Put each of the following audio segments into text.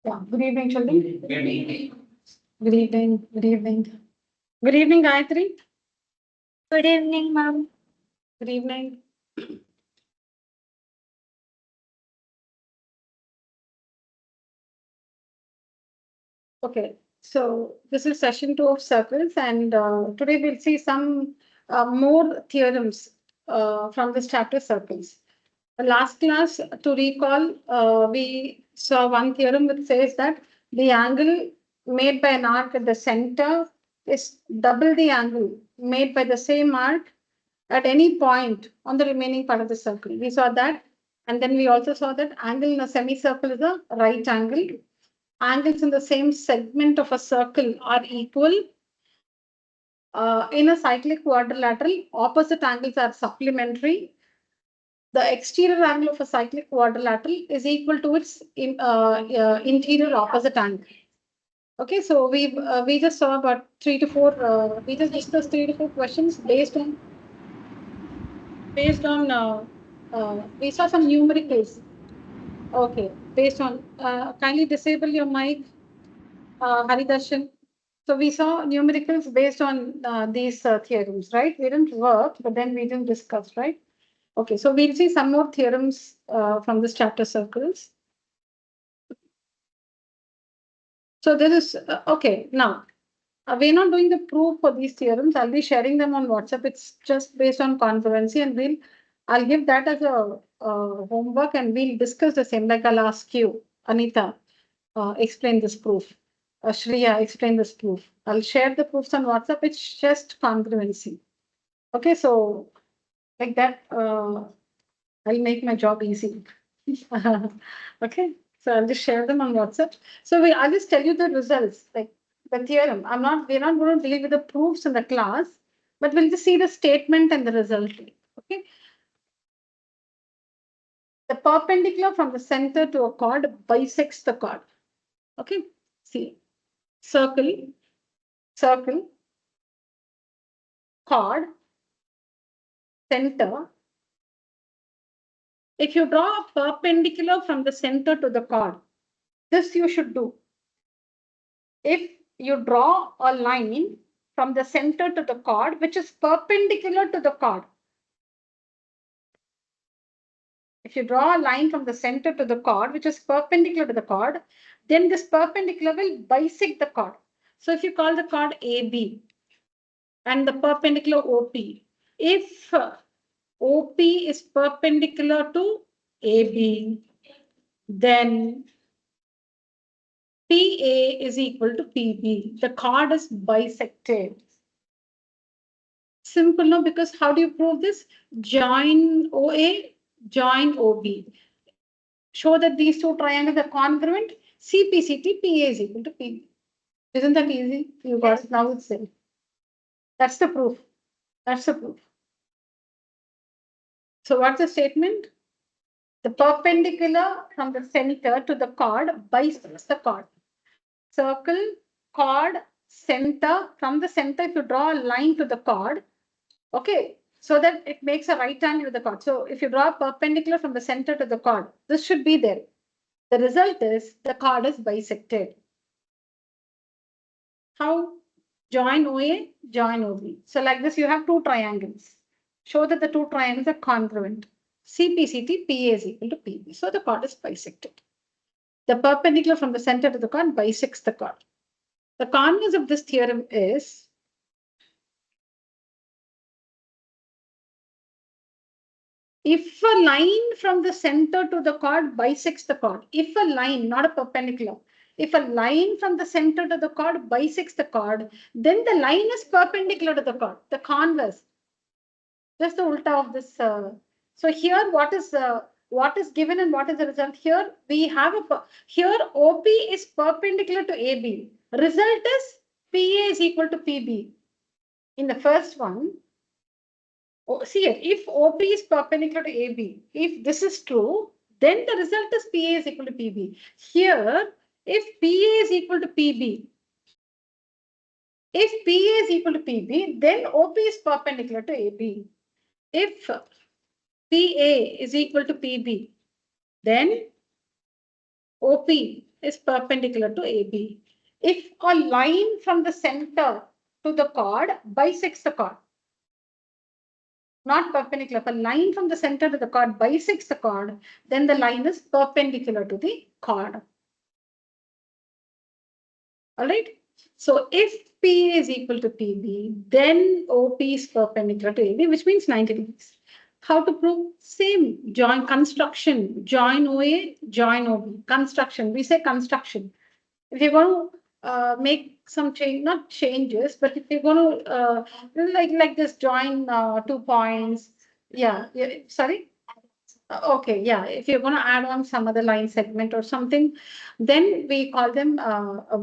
Yeah. Good evening, children. Good evening. Good evening. Good evening. Good evening, Gayatri. Good evening, ma'am. Good evening. Okay, so this is session 2 of circles, and today we'll see some more theorems from this chapter circles. Last class, to recall, we saw one theorem which says that the angle made by an arc at the center is double the angle made by the same arc at any point on the remaining part of the circle. We saw that, and then we also saw that angle in a semicircle is a right angle. Angles in the same segment of a circle are equal. In a cyclic quadrilateral, opposite angles are supplementary. The exterior angle of a cyclic quadrilateral is equal to its interior opposite angle. Okay, so we just saw about 3 to 4. We just discussed 3 to 4 questions based on we saw some numericals. Okay, based on kindly disable your mic, Haridarshan. So we saw numericals based on these theorems, right? We didn't work, but then we didn't discuss, right? Okay, so we'll see some more theorems from this chapter circles. So there is, okay, now we're not doing the proof for these theorems. I'll be sharing them on WhatsApp. It's just based on congruency, and I'll give that as a homework, and we'll discuss the same. Like I'll ask you, Anita, explain this proof. Shreya, explain this proof. I'll share the proofs on WhatsApp. It's just congruency. Okay, so like that, I'll make my job easy. Okay, so I'll just share them on WhatsApp. So I'll just tell you the results, like the theorem. We're not going to deal with the proofs in the class, but we'll just see the statement and the result. Okay. The perpendicular from the center to a chord bisects the chord. Okay. See, circle, chord, center. If you draw a perpendicular from the center to the chord, this you should do. If you draw a line from the center to the chord, which is perpendicular to the chord. If you draw a line from the center to the chord, which is perpendicular to the chord, then this perpendicular will bisect the chord. So if you call the chord AB and the perpendicular OP, if OP is perpendicular to AB, then PA is equal to PB. The chord is bisected. Simple, no? Because how do you prove this? Join OA, join OB. Show that these two triangles are congruent. CPCT, PA is equal to PB. Isn't that easy? You got it now itself. That's the proof. That's the proof. So what's the statement? The perpendicular from the center to the chord bisects the chord. Circle, chord, center. From the center, if you draw a line to the chord, okay, so that it makes a right angle with the chord. So if you draw a perpendicular from the center to the chord, this should be there. The result is the chord is bisected. How? Join OA, join OB. So like this, you have two triangles. Show that the two triangles are congruent. CPCT, PA is equal to PB. So the chord is bisected. The perpendicular from the center to the chord bisects the chord. The converse of this theorem is if a line from the center to the chord bisects the chord, if a line, not a perpendicular, if a line from the center to the chord bisects the chord, then the line is perpendicular to the chord, the converse. Just the ulta of this. So here, what is given and what is the result? Here we have here OP is perpendicular to AB. Result is PA is equal to PB. In the first one, see here, if OP is perpendicular to AB, if this is true, then the result is PA is equal to PB. Here, if PA is equal to PB, if PA is equal to PB, then OP is perpendicular to AB. If PA is equal to PB, then OP is perpendicular to AB. If a line from the center to the chord bisects the chord, not perpendicular, if a line from the center to the chord bisects the chord, then the line is perpendicular to the chord. All right. So if P is equal to PB, then OP is perpendicular to AB, which means 90 degrees. How to prove? Same join construction, join OA, join OB. Construction, we say construction. If you're going to make some change, not changes, but if you're going to like this join 2 points, sorry. Okay, yeah. If you're going to add on some other line segment or something, then we call them,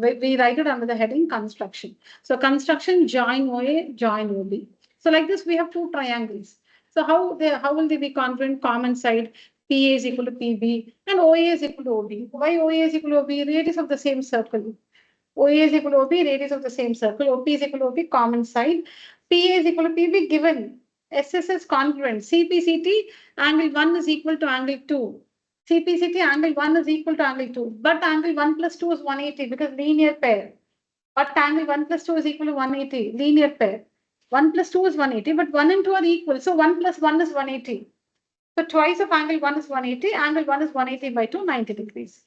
we write it under the heading construction. So construction, join OA, join OB. So like this, we have two triangles. So how will they be congruent? Common side, PA is equal to PB and OA is equal to OB. Why OA is equal to OB? Radius of the same circle. OA is equal to OB, radius of the same circle. OP is equal to OP, common side. PA is equal to PB, given. SSS congruent. CPCT, angle 1 is equal to angle 2. CPCT, angle 1 is equal to angle 2. But angle 1 plus 2 is 180 because linear pair. But angle 1 plus 2 is equal to 180, linear pair. 1 plus 2 is 180, but 1 and 2 are equal. So 1 plus 1 is 180. So twice of angle 1 is 180. Angle 1 is 180 by 2, 90 degrees.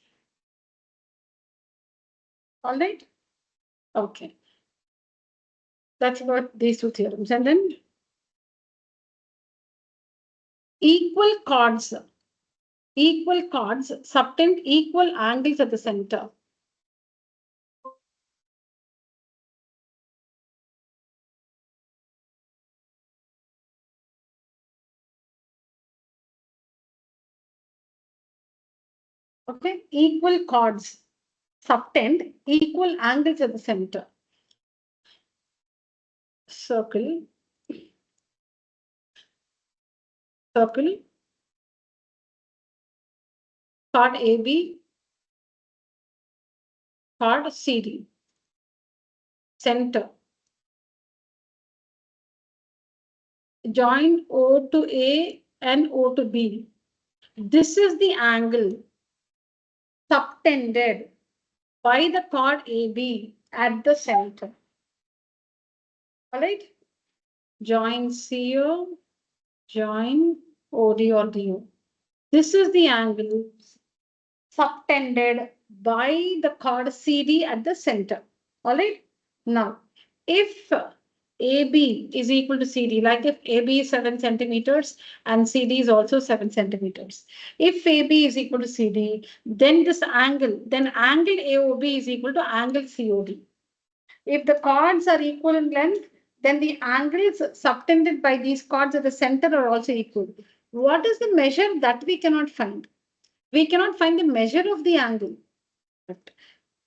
All right. Okay. That's about these two theorems. And then equal chords subtend equal angles at the center. Okay, equal chords subtend equal angles at the center. Circle, chord AB, chord CD, center. Join O to A and O to B. This is the angle subtended by the chord AB at the center. All right. Join CO, join OD or DO. This is the angle subtended by the chord CD at the center. All right. Now, if AB is equal to CD, like if AB is 7 centimeters and CD is also 7 centimeters. If AB is equal to CD, then this angle, then angle AOB is equal to angle COD. If the chords are equal in length, then the angles subtended by these chords at the center are also equal. What is the measure? That we cannot find. We cannot find the measure of the angle. But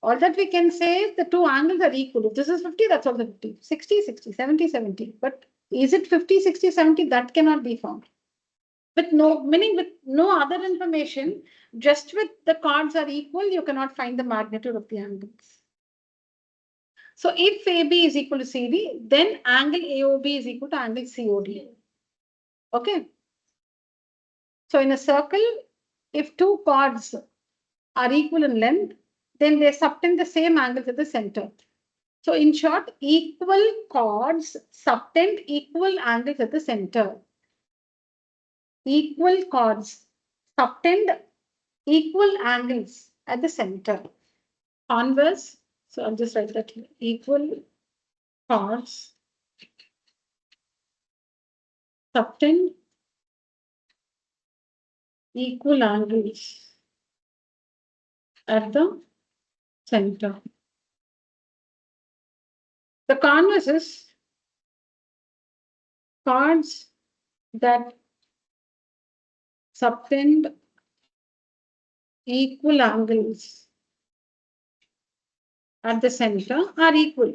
all that we can say is the two angles are equal. If this is 50, that's also 50. 60, 60, 70, 70. But is it 50, 60, 70? That cannot be found. With no, meaning with no other information, just with the chords are equal, you cannot find the magnitude of the angles. So if AB is equal to CD, then angle AOB is equal to angle COD. Okay. So in a circle, if two chords are equal in length, then they subtend the same angles at the center. So in short, equal chords subtend equal angles at the center. Equal chords subtend equal angles at the center. Converse, so I'll just write that here. Equal chords subtend equal angles at the center. The converse is chords that subtend equal angles at the center are equal.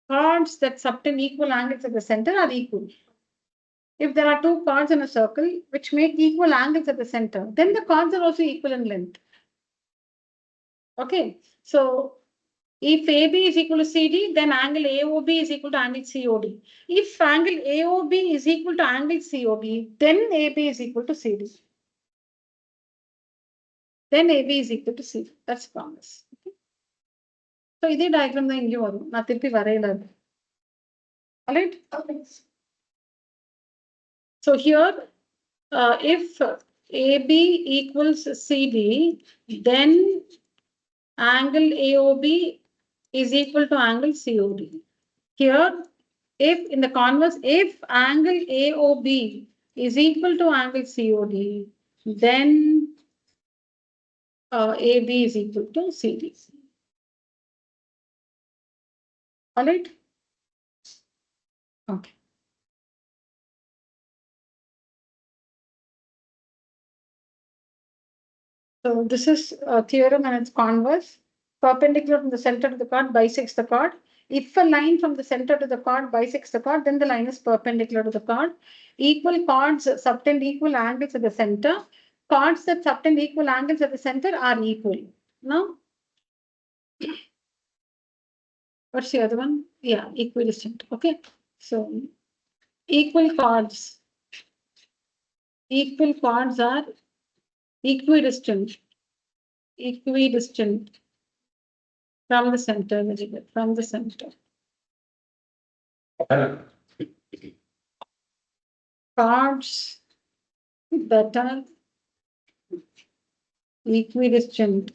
Chords that subtend equal angles at the center are equal. If there are two chords in a circle which make equal angles at the center, then the chords are also equal in length. Okay, so If AB is equal to CD, then angle AOB is equal to angle COD. If angle AOB is equal to angle COD, then AB is equal to CD. Then AB is equal to CD. That's promise. Okay. So, this diagram is not varaila. Alright? Okay. So, here, if AB equals CD, then angle AOB is equal to angle COD. Here, if in the converse, if angle AOB is equal to angle COD, then AB is equal to CD. All right? Okay. So this is a theorem and its converse. Perpendicular from the center to the chord bisects the chord. If a line from the center to the chord bisects the chord, then the line is perpendicular to the chord. Equal chords subtend equal angles at the center. Chords that subtend equal angles at the center are equal. Now, what's the other one? Yeah, equidistant. Okay. So, equal chords. Equal chords are equidistant. Equidistant from the center. Very good. From the center. Chords that are equidistant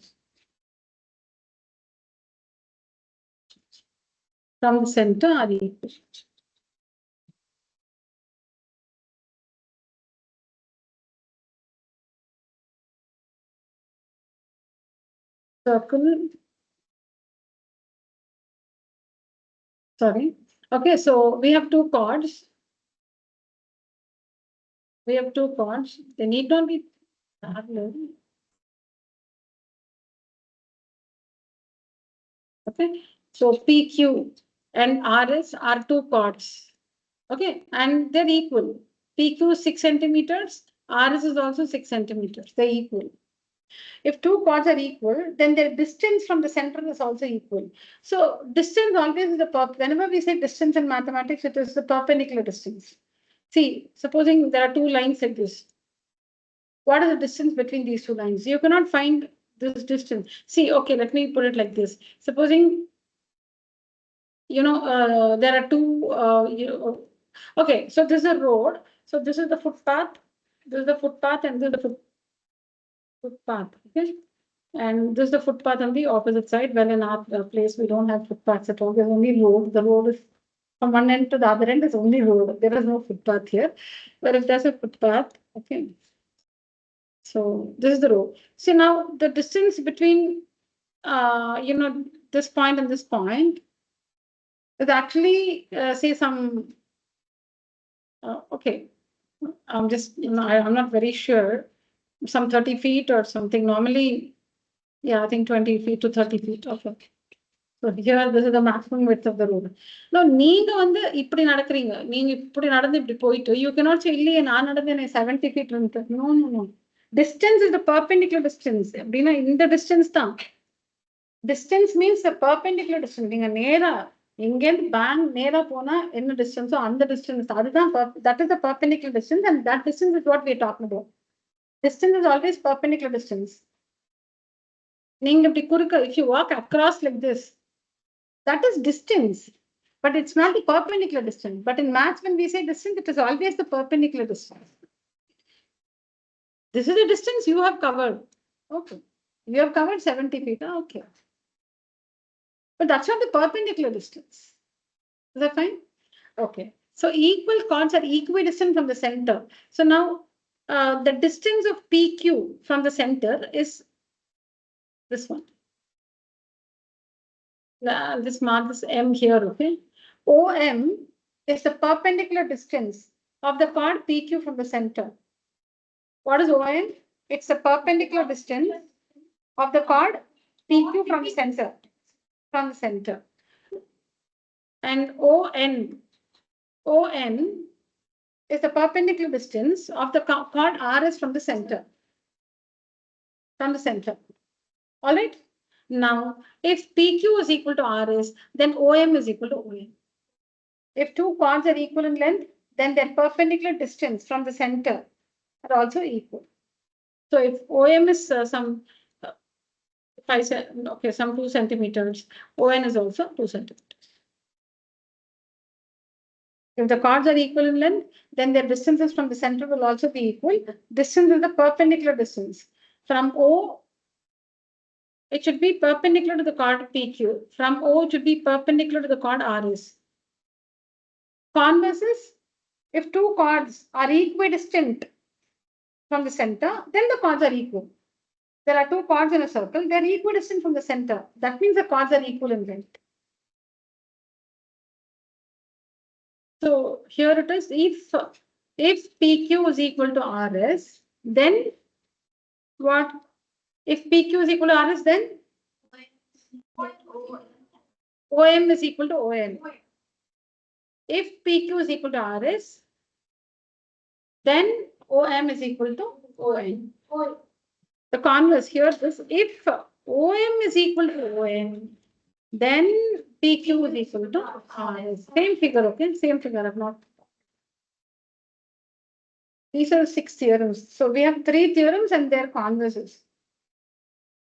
from the center are equal. Circle. Sorry. Okay, so we have two chords. We have two chords. They need not be parallel. Okay, so PQ and RS are two chords. Okay, and they're equal. PQ is 6 centimeters, RS is also 6 centimeters. They're equal. If two chords are equal, then their distance from the center is also equal. So distance always is the whenever we say distance in mathematics, it is the perpendicular distance. See, supposing there are two lines like this. What is the distance between these two lines? You cannot find this distance. See, okay, let me put it like this. Supposing, there are two, okay, so this is a road. So this is the footpath. This is the footpath and this is the footpath. Okay. And this is the footpath on the opposite side. Well, in our place, we don't have footpaths at all. There's only road. The road is from one end to the other end is only road. There is no footpath here. But if there's a footpath, okay. So this is the road. See now the distance between, this point and this point is actually, say some, okay. I'm just, I'm not very sure. Some 30 feet or something. Normally, yeah, I think 20 feet to 30 feet. Okay. So here, this is the maximum width of the road. Now, நீங்க வந்து இப்படி நடக்கிறீங்க. நீங்க இப்படி நடந்து இப்படி போயிட்டு, you cannot say, இல்லையே நான் நடந்து 70 feet இருந்து. No, no, no. Distance is the perpendicular distance. அப்படின்னா இந்த distance தான். Distance means the perpendicular distance. நீங்க நேரா எங்கேருந்து பேங்க் நேரா போனா என்ன டிஸ்டன்ஸோ அந்த டிஸ்டன்ஸ் அதுதான் that is the perpendicular distance and that distance is what we are talking about. Distance is always perpendicular distance. நீங்க இப்படி குறுக்க if you walk across like this, that is distance, but it's not the perpendicular distance. But in maths, when we say distance, it is always the perpendicular distance. This is the distance you have covered. Okay. You have covered 70 feet. Okay. But that's not the perpendicular distance. Is that fine? Okay. So equal chords are equidistant from the center. So now the distance of PQ from the center is this one. Let's mark this M here, okay? OM is the perpendicular distance of the chord PQ from the center. What is OM? It's the perpendicular distance of the chord PQ from the center. From the center. And ON is the perpendicular distance of the chord RS from the center. From the center. All right. Now, if PQ is equal to RS, then OM is equal to ON. If two chords are equal in length, then their perpendicular distance from the center are also equal. So if OM is some 2 centimeters, ON is also 2 centimeters. If the chords are equal in length, then their distances from the center will also be equal. Distance is the perpendicular distance. From O, it should be perpendicular to the chord PQ. From O, it should be perpendicular to the chord RS. Converse is, if two chords are equidistant from the center, then the chords are equal. There are two chords in a circle, they're equidistant from the center. That means the chords are equal in length. So here it is, if PQ is equal to RS, then what? If PQ is equal to RS, then OM is equal to ON. If PQ is equal to RS, then OM is equal to ON. The converse here is, if OM is equal to ON, then PQ is equal to RS. Same figure, okay? Same figure. I've not. These are 6 theorems. So we have 3 theorems and their converses.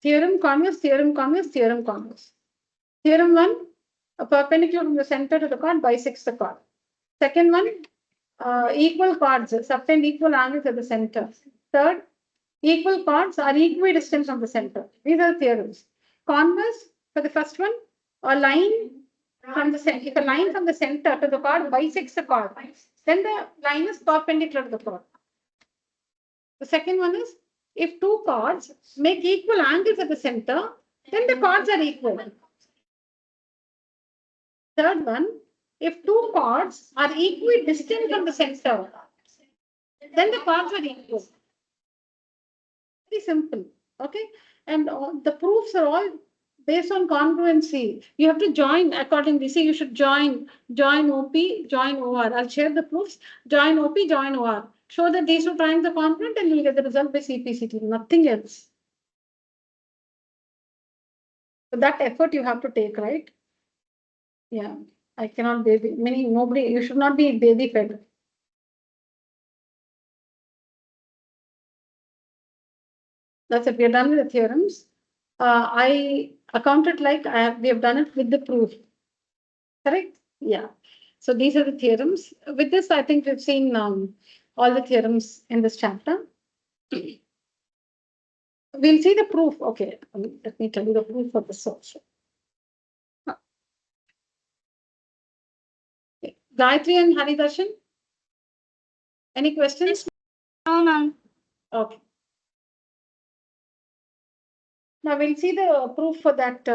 Theorem converse, theorem converse, theorem converse. Theorem 1, a perpendicular from the center to the chord bisects the chord. Second one, equal chords subtend equal angles at the center. Third, equal chords are equidistant from the center. These are theorems. Converse, for the first one, a line from the center. If a line from the center to the chord bisects the chord, then the line is perpendicular to the chord. The second one is, if two chords make equal angles at the center, then the chords are equal. Third one, if two chords are equidistant from the center, then the chords are equal. Very simple, okay? And the proofs are all based on congruency. You have to join accordingly. See, you should join OP, join OR. I'll share the proofs. Join OP, join OR. Show that these two triangles are congruent and you'll get the result by CPCT, nothing else. So that effort you have to take, right? Yeah, I cannot nobody, you should not be baby fed. That's it. We are done with the theorems. I accounted like we have done it with the proof. Correct? Yeah. So these are the theorems. With this, I think we've seen all the theorems in this chapter. We'll see the proof. Okay, let me tell you the proof for this also. Okay. Gayatri and Haridarshan, any questions? No, ma'am. Okay. Now we'll see the proof for that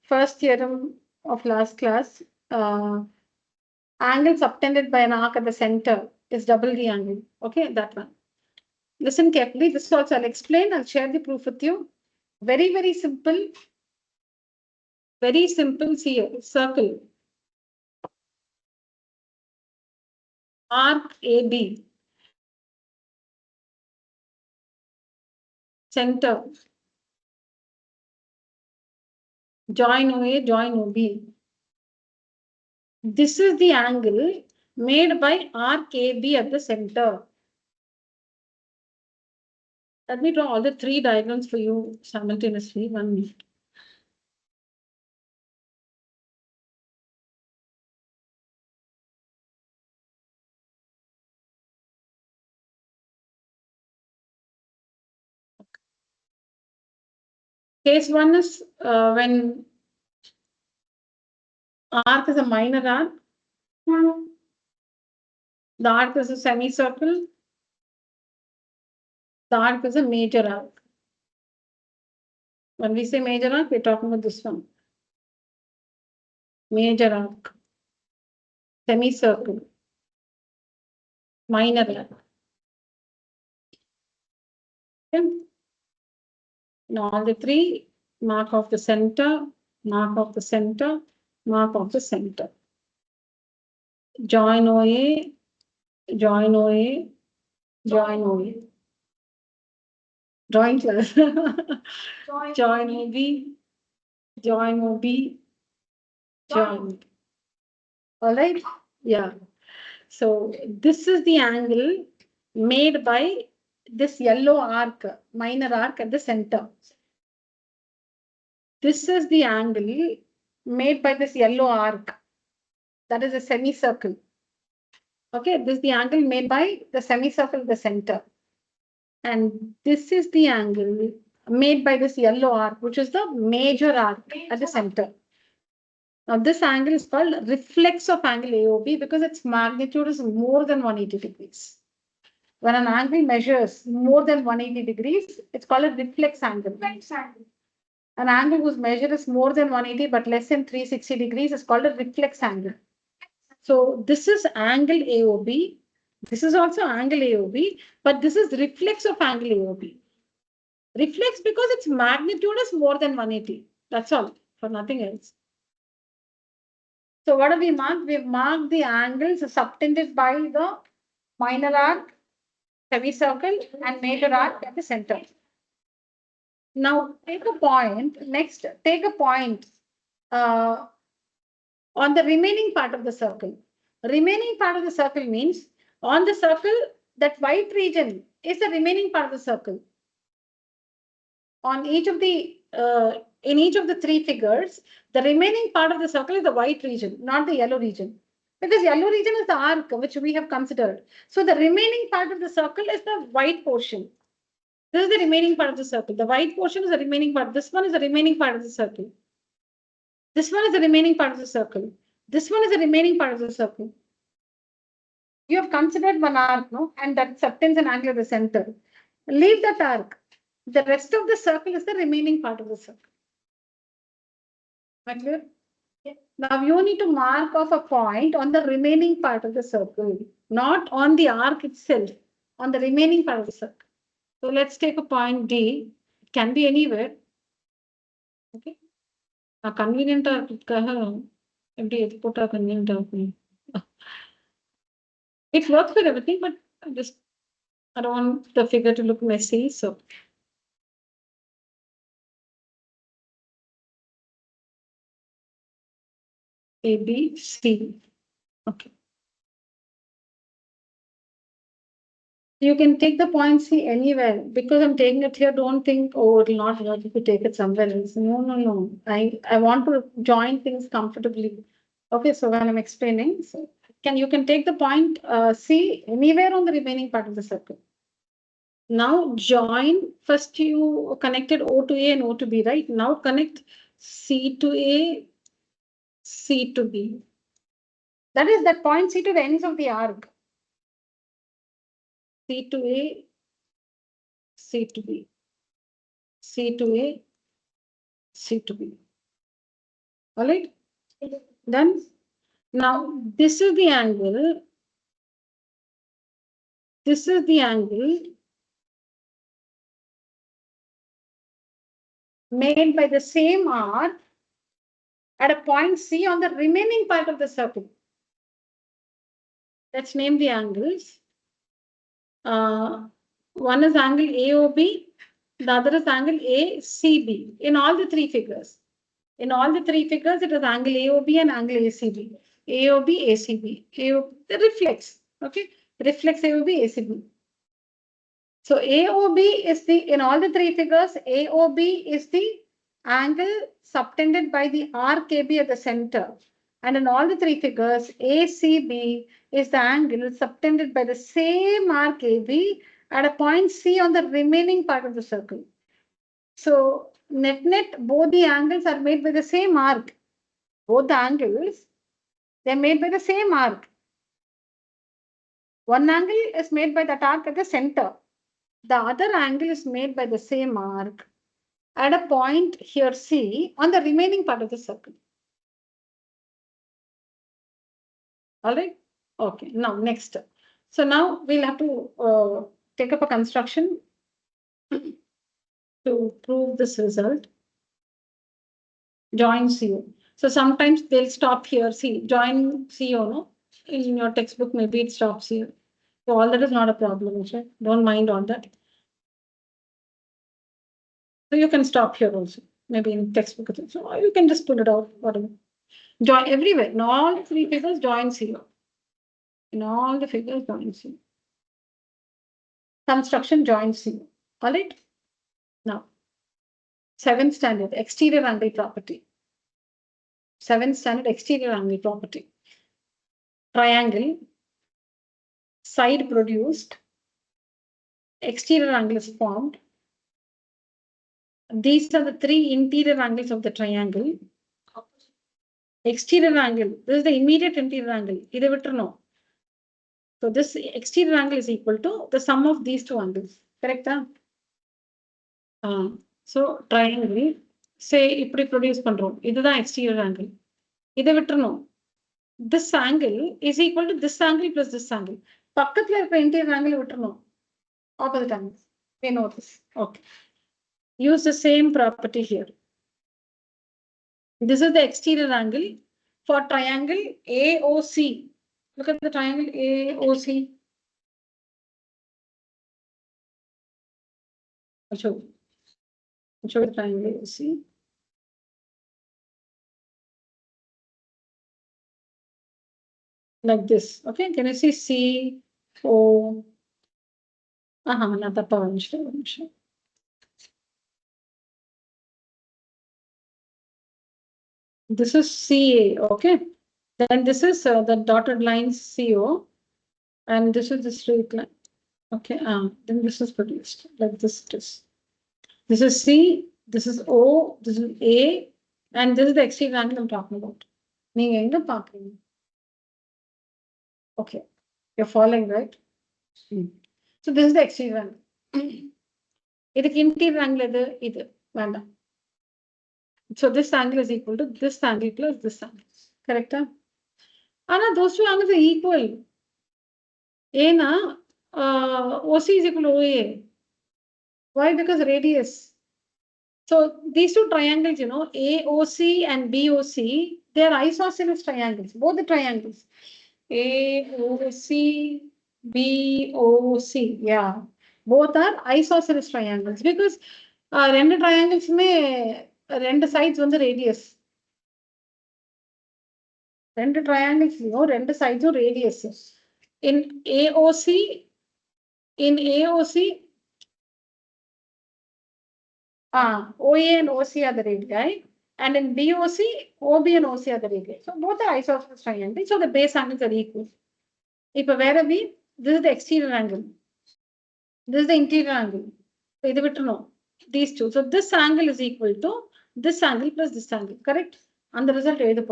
first theorem of last class. Angle subtended by an arc at the center is double the angle. Okay, that one. Listen carefully. This also I'll explain. I'll share the proof with you. Very, very simple. Very simple. See a circle. Arc AB. Center. Join OA, join OB. This is the angle made by arc AB at the center. Let me draw all the 3 diagrams for you simultaneously. 1 minute. Case 1 is when arc is a minor arc. The arc is a semicircle. The arc is a major arc. When we say major arc, we're talking about this one. Major arc, semicircle, minor arc. Okay. Now all the 3, mark of the center, mark of the center, mark of the center. Join OA, join OA, join OA. Drawing class. Join OB, Join OB, join. All right. Yeah. So this is the angle made by this yellow arc, minor arc at the center. This is the angle made by this yellow arc. That is a semicircle. Okay, this is the angle made by the semicircle at the center. And this is the angle made by this yellow arc, which is the major arc at the center. Now, this angle is called reflex of angle AOB because its magnitude is more than 180 degrees. When an angle measures more than 180 degrees, it's called a reflex angle. An angle whose measure is more than 180 but less than 360 degrees is called a reflex angle. So this is angle AOB. This is also angle AOB, but this is reflex of angle AOB. Reflex because its magnitude is more than 180. That's all, for nothing else. So what have we marked? We've marked the angles subtended by the minor arc, semicircle, and major arc at the center. Now take a point. Next, take a point on the remaining part of the circle. Remaining part of the circle means on the circle, that white region is the remaining part of the circle. On each of the in each of the three figures, the remaining part of the circle is the white region, not the yellow region. Because yellow region is the arc which we have considered. So the remaining part of the circle is the white portion. This is the remaining part of the circle. The white portion is the remaining part. This one is the remaining part of the circle. This one is the remaining part of the circle. This one is the remaining part of the circle. You have considered one arc, no? And that subtends an angle at the center. Leave that arc. The rest of the circle is the remaining part of the circle. Am I clear? Yeah. Now you need to mark off a point on the remaining part of the circle, not on the arc itself, on the remaining part of the circle. So let's take a point D. It can be anywhere. Okay. Convenient convenient. It works with everything, but I don't want the figure to look messy. So A, B, C. Okay. You can take the point C anywhere. Because I'm taking it here, don't think, oh, it will not work if you take it somewhere else. No, no, no. I want to join things comfortably. Okay, so when I'm explaining, so you can take the point C anywhere on the remaining part of the circle. Now join, first you connected O to A and O to B, right? Now connect C to A, C to B. That is that point C to the ends of the arc. C to A, C to B. C to A, C to B. All right? Done? Now, this is the angle. This is the angle made by the same arc at a point C on the remaining part of the circle. Let's name the angles. One is angle AOB, the other is angle ACB in all the three figures. In all the three figures, it is angle AOB and angle ACB. AOB, ACB. AOB, the reflex. Okay, reflex AOB, ACB. So AOB is in all the three figures, AOB is the angle subtended by the arc AB at the center. And in all the three figures, ACB is the angle subtended by the same arc AB at a point C on the remaining part of the circle. So net, both the angles are made by the same arc. Both the angles, they're made by the same arc. One angle is made by that arc at the center. The other angle is made by the same arc at a point here C on the remaining part of the circle. All right. Okay. Now next. So now we'll have to take up a construction to prove this result. Join CO. So sometimes they'll stop here. See, join CO, no? In your textbook, maybe it stops here. So all that is not a problem, okay? Don't mind all that. So you can stop here also. maybe in textbook. So you can just pull it out, whatever. Join everywhere. In all three figures, join 0. In all the figures, join 0. Construction, join 0. All right? Now, 7th standard, exterior angle property. 7th standard, exterior angle property. Triangle, side produced, exterior angle is formed. These are the 3 interior angles of the triangle. Exterior angle, this is the immediate interior angle. Either it or no. So this exterior angle is equal to the sum of these 2 angles. Correct? So triangle, say, if we produce control, this is the exterior angle. Either it or no. This angle is equal to this angle plus this angle. Pakkatla interior angle it or no. Opposite angles. We know this. Okay. Use the same property here. This is the exterior angle for triangle AOC. Look at the triangle AOC. I'll show the triangle AOC. Like this. Okay. Can you see C, O? Not the power. This is CA. Okay. Then this is the dotted line CO. And this is the straight line. Okay. Then this is produced like this. This is C. This is O. This is A. And this is the exterior angle I'm talking about. Okay. You're following, right? So this is the exterior angle. This interior angle is so this angle is equal to this angle plus this angle. Correct? Those 2 angles are equal. OC is equal to OA. Why? Because radius. So these 2 triangles, AOC and BOC, they are isosceles triangles. Both the triangles. AOC, BOC. Yeah. Both are isosceles triangles because two triangles two sides on the radius. Two triangles, two sides are radius. In AOC, OA and OC are the radii, and in BOC, OB and OC are the radii. So both are isosceles triangles, so the base angles are equal. If where are we? This is the exterior angle. This is the interior angle. So either to know these 2. So this angle is equal to this angle plus this angle. Correct? And the result is the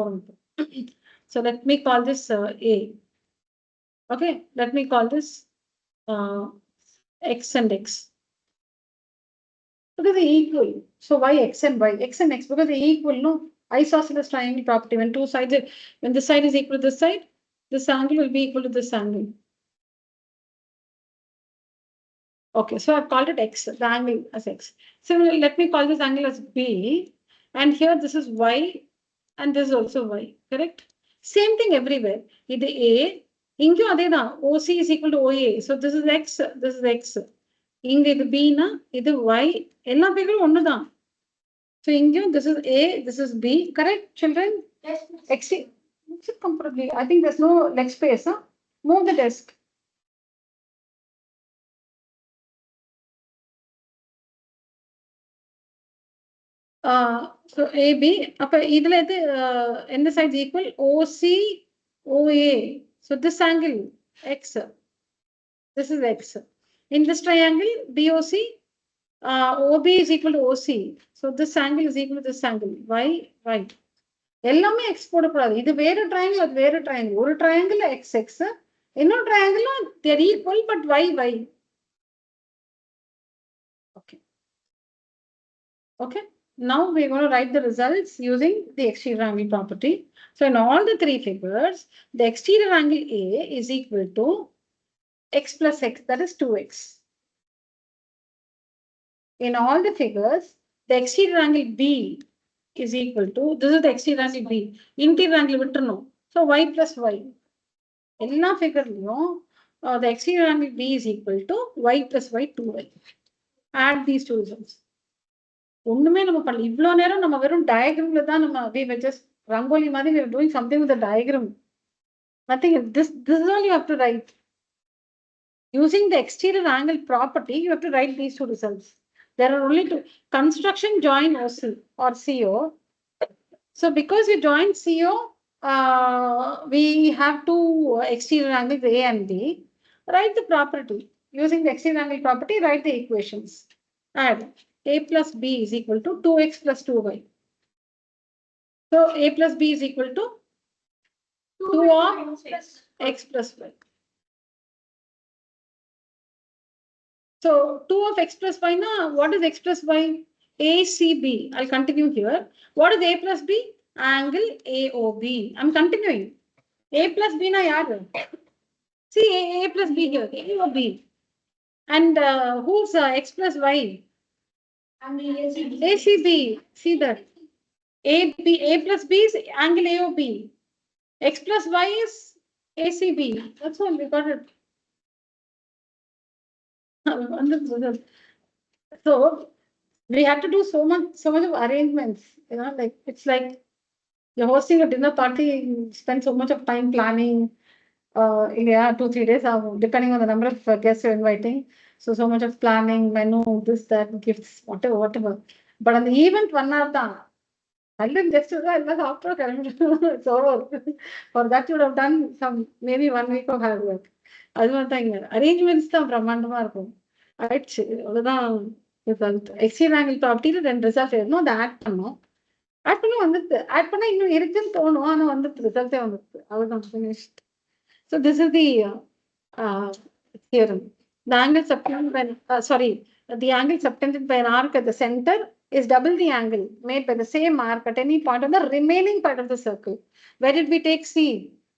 So let me call this A. Okay, let me call this X and X. Because they equal. So why X and Y? X and X because they equal, no? Isosceles triangle property. When two sides, when this side is equal to this side, this angle will be equal to this angle. Okay, so I've called it X, the angle as X. So let me call this angle as B. And here this is Y and this is also Y. Correct? Same thing everywhere. This A. OC is equal to OA. So this is X, this is X. This B, this Y. So this is A, this is B. Correct, children? Yes. X. Comfortably. I think there's no leg space. Move the desk. So AB, end side is equal OC, OA. So this angle, X. This is X. In this triangle, BOC, OB is equal to OC. So this angle is equal to this angle. Y, Y. எல்லாமே x போடக்கூடாது இது வேற triangle அது வேற triangle ஒரு triangle x x இன்னொரு triangle they are equal but y y. Okay, now we're going to write the results using the exterior angle property. So in all the 3 figures the exterior angle A is equal to x plus x, that is 2x. In all the figures the exterior angle B is equal to, this is the exterior angle B, interior angle விட்டுறணும். So y plus y. எல்லா figureலயும் the exterior angle B is equal to y plus y 2y. Add these two results. ஒண்ணுமே நம்ம பண்ணல. இவ்வளவு நேரம் நம்ம வெறும் டயக்ராம்ல தான் நம்ம we were just rangoli மாதிரி we were doing something with the diagram. Nothing. This is all you have to write. Using the exterior angle property, you have to write these two results. There are only two. Construction join OC or CO. So because we join CO, we have two exterior angles A and B. Write the property. Using the exterior angle property, write the equations. Add A plus B is equal to 2x plus 2y. So A plus B is equal to 2 of x plus y. So 2 of x plus y, now what is x plus y? ACB. I'll continue here. What is A plus B? Angle AOB. I'm continuing. A plus B na yaar. See A plus B here. AOB. And who's x plus y? ACB. See that. A plus B is angle AOB. X plus y is ACB. That's all we got it. So we had to do so much of arrangements, you know, like it's like you're hosting a dinner party, you spend so much of time planning. Yeah, 2-3 days, depending on the number of guests you're inviting. So much of planning, menu, this, that, gifts, whatever. But on the event, 1 hour, I didn't just after it's over. For that, you would have done some maybe 1 week of hard work. Arrangements தான் பிரம்மாண்டமா இருக்கும். ஆயிடுச்சு அவ்வளவுதான் result. Exterior angle ப்ராப்பர்ட்டியில 2 result வேணும். அதை add பண்ணோம். Add பண்ணி வந்துட்டு ஆட் பண்ணா இன்னும் இருக்குன்னு தோணும். ஆனா வந்துட்டு ரிசல்ட்டே வந்துட்டு அவ்வளவுதான் finished. So this is the theorem. The angle subtended by the angle subtended by an arc at the center is double the angle made by the same arc at any point on the remaining part of the circle. Where did we take C?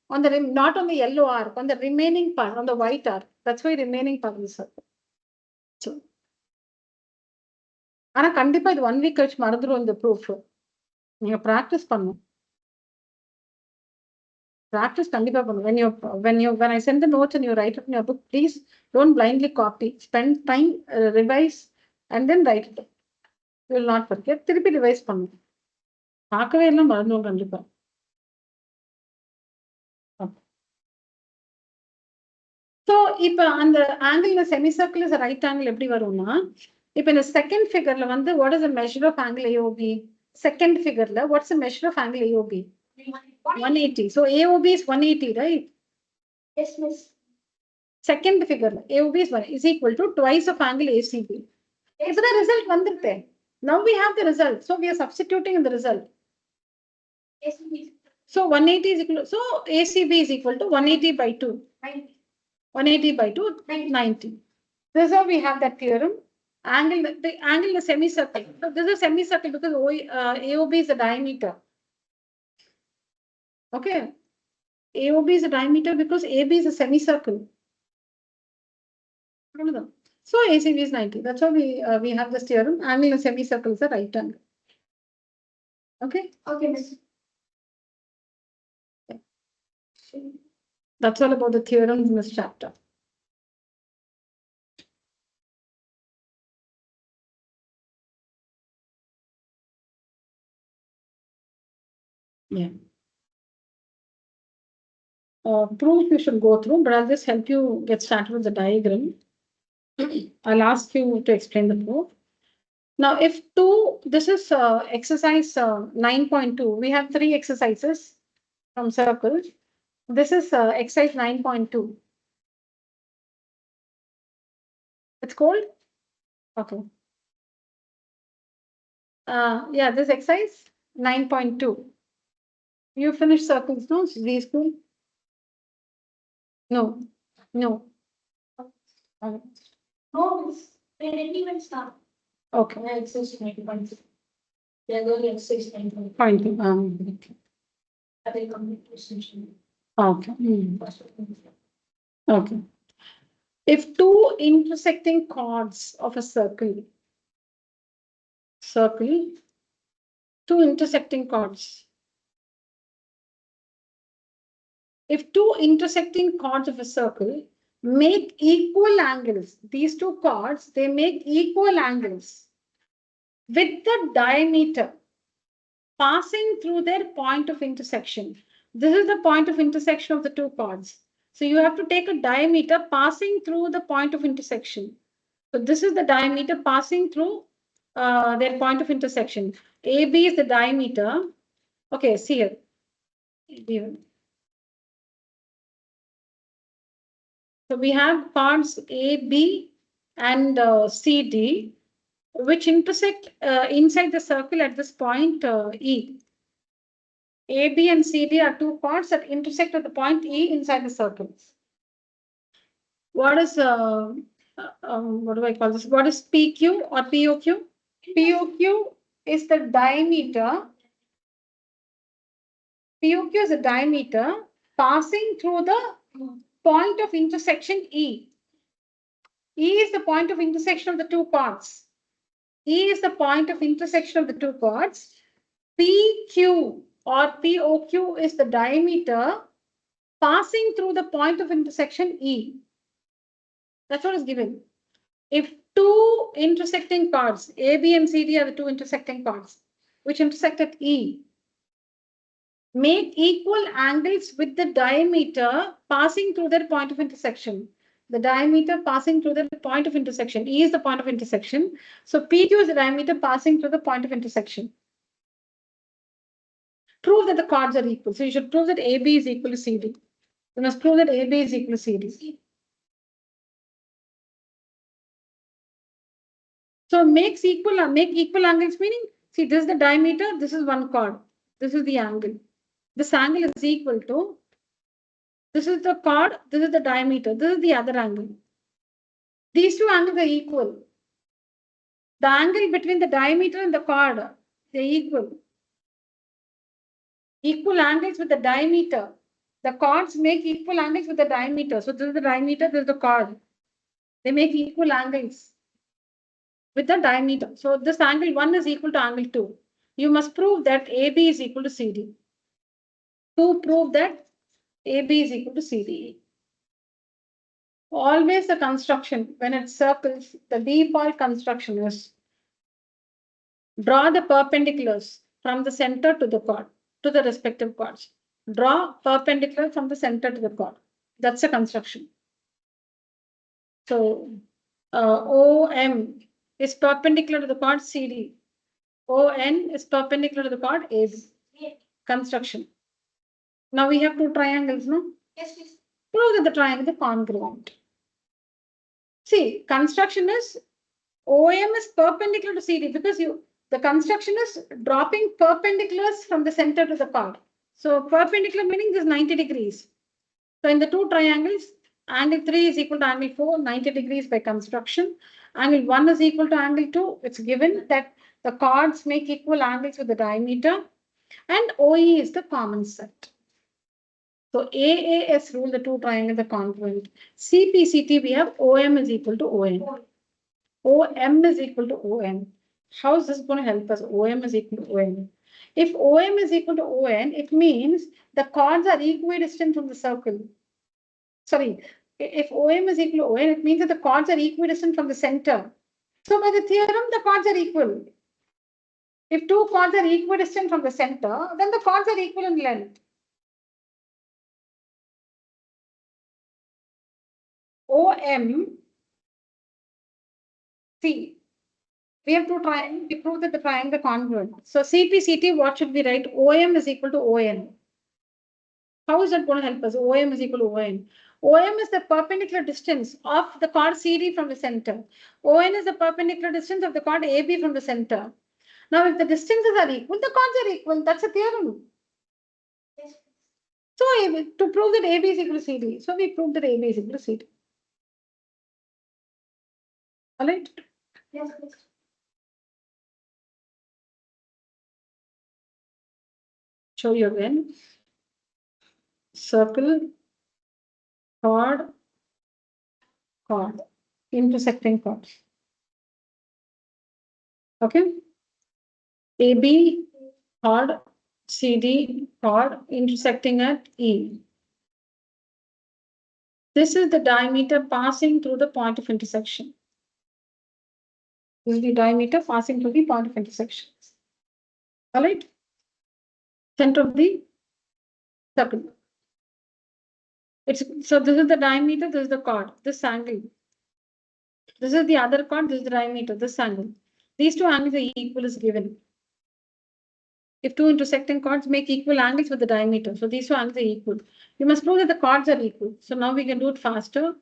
On the not on the yellow arc, on the remaining part, on the white arc. That's why remaining part of the circle. So, ஆனா கண்டிப்பா இது 1 week கழிச்சு மறந்துடும் இந்த proof. நீங்க practice பண்ணணும். Practice kandipa pannu. When I send the notes and you write it in your book, please don't blindly copy. Spend time, revise, and then write it. You will not forget. திருப்பி revise பண்ணு. பார்க்கவே எல்லாம் மறந்துடும் கண்டிப்பா. So இப்ப அந்த angle in the semicircle is a right angle எப்படி வரும்னா, இப்ப இந்த second figureல வந்து what is the measure of angle AOB? Second figureல what's the measure of angle AOB? 180. So AOB is 180, right? Yes, miss. Second figure, AOB is equal to twice of angle ACB. Yes. So the result vandute. Now we have the result. So we are substituting in the result. Yes, miss. So 180 is equal to, so ACB is equal to 180 by 2. 90. 180 by 2, 90. This is how we have that theorem. The angle is semicircle. So this is semicircle because AOB is the diameter. Okay. AOB is a diameter because AB is a semicircle. So ACB is 90. That's why we have this theorem. Angle in a semicircle is a right angle. Okay. Okay, miss. That's all about the theorems in this chapter. Yeah. Proof you should go through, but I'll just help you get started with the diagram. I'll ask you to explain the proof. Now, if this is exercise 9.2. We have 3 exercises from circles. This is exercise 9.2. It's called? Okay. Yeah, this exercise 9.2. You finished circles, no? Z school? No. No, miss. They didn't even start. Okay. Exercise 9.2. They are going to exercise 9.2. Point. I will complete the session. Okay. Okay. If 2 intersecting chords of a circle, 2 intersecting chords. If 2 intersecting chords of a circle make equal angles, these 2 chords, they make equal angles. with the diameter passing through their point of intersection. This is the point of intersection of the two chords. So you have to take a diameter passing through the point of intersection. So this is the diameter passing through their point of intersection. AB is the diameter. Okay, see here. So we have chords AB and CD, which intersect inside the circle at this point E. AB and CD are two chords that intersect at the point E inside the circle. What is what do I call this? What is PQ or POQ? POQ is the diameter. POQ is the diameter passing through the point of intersection E. E is the point of intersection of the two chords. E is the point of intersection of the two chords. PQ or POQ is the diameter passing through the point of intersection E. That's what is given. If two intersecting chords, A, B, and C, D are the two intersecting chords, which intersect at E, make equal angles with the diameter passing through their point of intersection. The diameter passing through the point of intersection. E is the point of intersection. So PQ is the diameter passing through the point of intersection. Prove that the chords are equal. So you should prove that AB is equal to CD. You must prove that AB is equal to CD. So make equal angles, meaning, see, this is the diameter, this is one chord, this is the angle. This angle is equal to, this is the chord, this is the diameter, this is the other angle. These two angles are equal. The angle between the diameter and the chord, they're equal. Equal angles with the diameter. The chords make equal angles with the diameter. So this is the diameter, this is the chord. They make equal angles with the diameter. So this angle 1 is equal to angle 2. You must prove that AB is equal to CD. To prove that AB is equal to CD. Always the construction, when it circles, the default construction is draw the perpendiculars from the center to the chord, to the respective chords. Draw perpendicular from the center to the chord. That's the construction. So OM is perpendicular to the chord CD. ON is perpendicular to the chord AB. Construction. Now we have two triangles, no? Yes, please. Prove that the triangle is congruent. See, construction is OM is perpendicular to CD because the construction is dropping perpendiculars from the center to the chord. So perpendicular meaning this is 90 degrees. So in the two triangles, angle 3 is equal to angle 4, 90 degrees by construction. Angle 1 is equal to angle 2. It's given that the chords make equal angles with the diameter, and OE is the common set. So AAS rule, the two triangles are congruent. CPCT, we have OM is equal to ON. OM is equal to ON. How is this going to help us? OM is equal to ON. If OM is equal to ON, it means the chords are equidistant from the circle. Sorry, if OM is equal to ON, it means that the chords are equidistant from the center. So by the theorem, the chords are equal. If two chords are equidistant from the center, then the chords are equal in length. OM, see, we have to try and prove that the triangle congruent. So CPCT, what should we write? OM is equal to ON. How is that going to help us? OM is equal to ON. OM is the perpendicular distance of the chord CD from the center. ON is the perpendicular distance of the chord AB from the center. Now, if the distances are equal, the chords are equal. That's a theorem. Yes. So, to prove that AB is equal to CD, so we proved that AB is equal to CD. All right? Yes, please. Show you again. Circle, chord, chord, intersecting chords. Okay? AB, chord, CD, chord, intersecting at E. This is the diameter passing through the point of intersection. This is the diameter passing through the point of intersection. All right. Center of the circle. So this is the diameter, this is the chord, this angle. This is the other chord, this is the diameter, this angle. These two angles are equal is given. If two intersecting chords make equal angles with the diameter, so these two angles are equal. You must prove that the chords are equal. So now we can do it faster.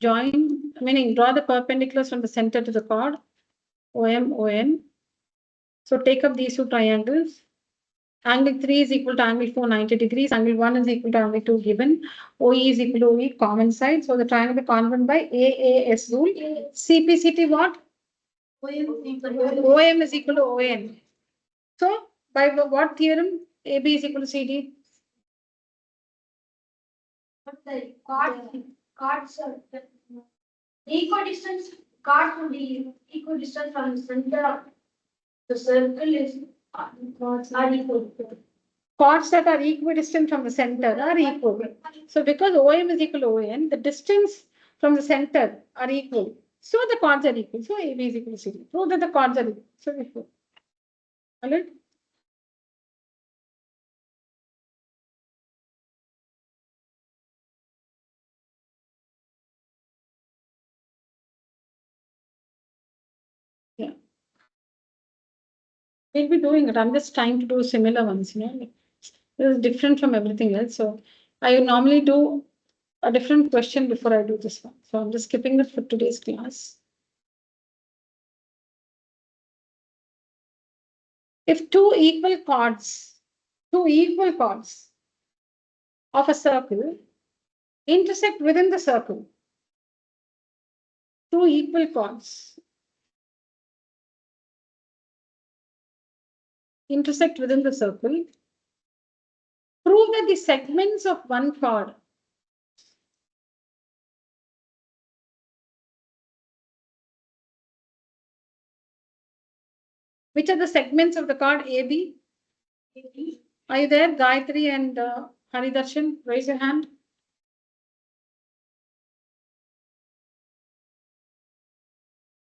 Join, meaning draw the perpendiculars from the center to the chord, OM, ON. So take up these two triangles. Angle 3 is equal to angle 4, 90 degrees. Angle 1 is equal to angle 2 given. OE is equal to OE, common side. So the triangle is congruent by AAS rule. CPCT what? OM is equal to ON. So by what theorem? AB is equal to CD. The cards are equidistant. Cards will be equidistant from the center of the circle is are equal. Chords that are equidistant from the center are equal. So because OM is equal to ON, the distance from the center are equal. So the chords are equal. So AB is equal to CD. Prove that the chords are equal. So equal. All right. Yeah. We'll be doing it. I'm just trying to do similar ones, This is different from everything else. So I normally do a different question before I do this one. So I'm just skipping it for today's class. If two equal chords of a circle intersect within the circle, two equal chords intersect within the circle, prove that the segments of one chord which are the segments of the chord AB? Are you there, Gayatri and Haridarshan? Raise your hand.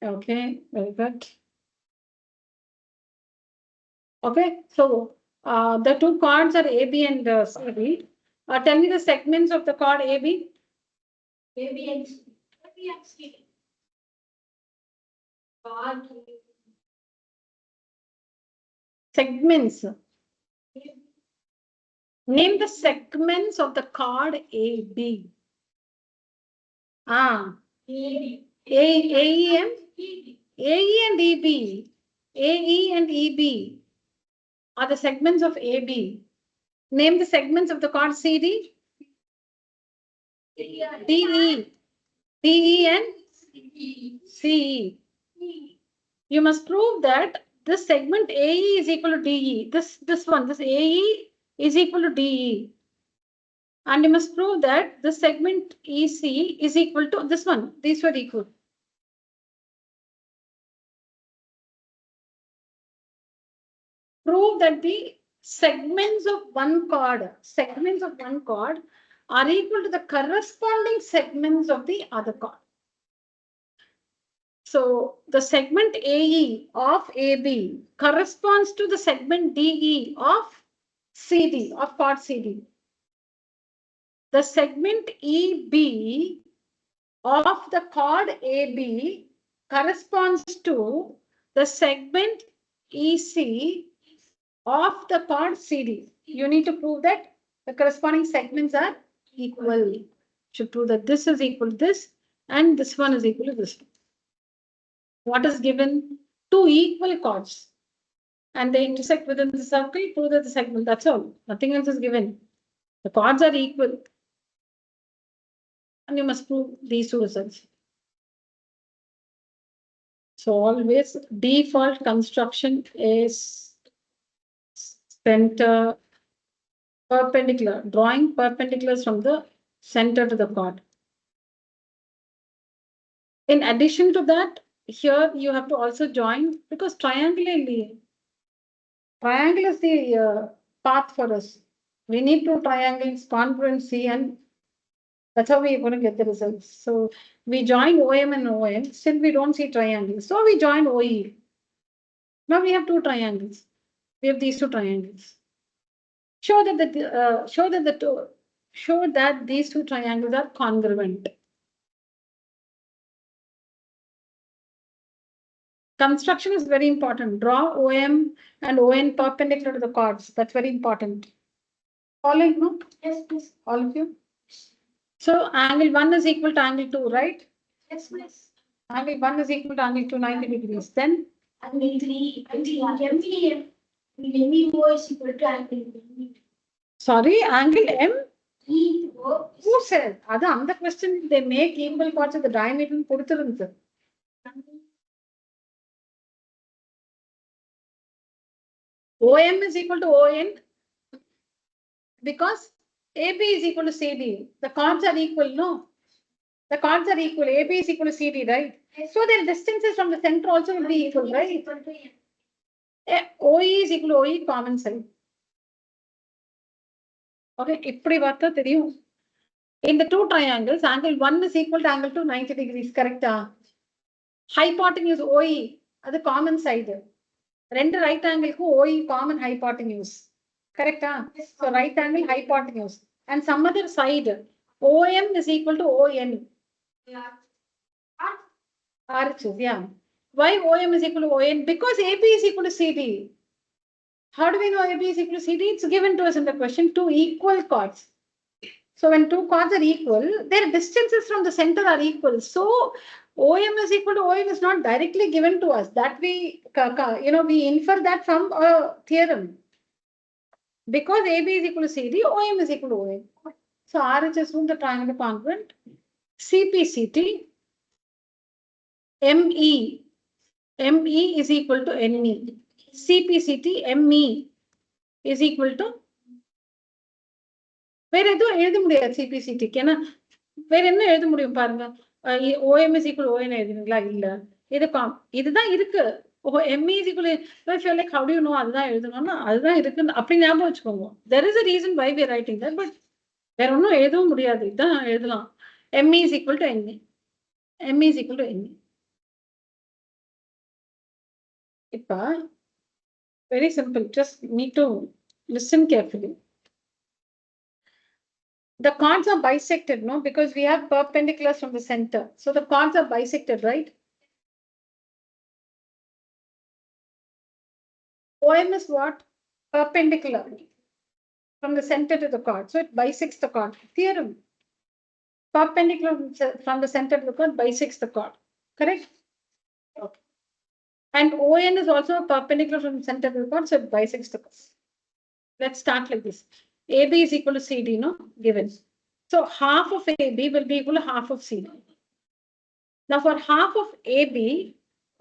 Okay, very good. Okay, so the two chords are AB and CD. Tell me the segments of the chord AB. AB and CD. Segments. Name the segments of the chord AB. AE and EB. AE and EB are the segments of AB. Name the segments of the chord CD. DE. DE and CE. You must prove that this segment AE is equal to DE. This AE is equal to DE. And you must prove that this segment EC is equal to this one. These were equal. Prove that the segments of one chord are equal to the corresponding segments of the other chord. So the segment AE of AB corresponds to the segment DE of CD, of chord CD. The segment EB of the chord AB corresponds to the segment EC of the chord CD. You need to prove that the corresponding segments are equal. You should prove that this is equal to this and this one is equal to this one. What is given? Two equal chords and they intersect within the circle, prove that the segment, that's all. Nothing else is given. The chords are equal. And you must prove these two results. So always default construction is center perpendicular, drawing perpendiculars from the center to the chord. In addition to that, here you have to also join because triangle is the path for us. We need two triangles, congruency and That's how we're going to get the results. So we joined OM and OM, still we don't see triangles. So we joined OE. Now we have two triangles. We have these two triangles. Show that these two triangles are congruent. Construction is very important. Draw OM and ON perpendicular to the chords. That's very important. Following, no? Yes, please. All of you? So angle 1 is equal to angle 2, right? Yes, please. Angle 1 is equal to angle 2, 90 degrees. Then? Angle 3, MEO is equal to angle B. Sorry, angle M? EO. Who said? On the question, they make equal parts of the diameter and put it. OM is equal to ON because AB is equal to CD. The chords are equal, no? The chords are equal. AB is equal to CD, right? Yes. So their distances from the center also will be equal, right? Equal to N. OE is equal to OE, common side. Okay, இப்படி பார்த்தா தெரியும். In the two triangles, angle 1 is equal to angle 2, 90 degrees, correct? Hypotenuse OE, அது common side. ரெண்டு right angle க்கு OE common hypotenuse. Correct? So right angle hypotenuse. And some other side, OM is equal to ON. Yeah. Arches, yeah. Why OM is equal to ON? Because AB is equal to CD. How do we know AB is equal to CD? It's given to us in the question, two equal chords. So when two chords are equal, their distances from the center are equal. So OM is equal to ON is not directly given to us. That we infer that from a theorem. Because AB is equal to CD, OM is equal to ON. So RHS rule the triangle congruent. CPCT, ME is equal to NE. CPCT, ME is equal to வேற எதுவும் எழுத முடியாது சிபிசிடிக்கு. ஏன்னா வேற என்ன எழுத முடியும் பாருங்க. OM is equal to ON எழுதுங்களா? இல்ல. இதுதான் இருக்கு. ME is equal to like how do you know அதுதான் எழுதணும்னா அதுதான் இருக்குன்னு அப்படி ஞாபகம் வச்சுக்கோங்க. There is a reason why we are writing that, but வேற ஒன்றும் எழுதவும் முடியாது. இதுதான் எழுதலாம். ME is equal to NE. ME is equal to NE. இப்ப very simple. Just need to listen carefully. The chords are bisected, no? Because we have perpendiculars from the center. So the chords are bisected, right? OM is what? Perpendicular from the center to the chord. So it bisects the chord. Theorem. Perpendicular from the center to the chord bisects the chord. Correct? Okay. And ON is also perpendicular from the center to the chord, so it bisects the chord. Let's start like this. AB is equal to CD, no? Given. So half of AB will be equal to half of CD. Now for half of AB,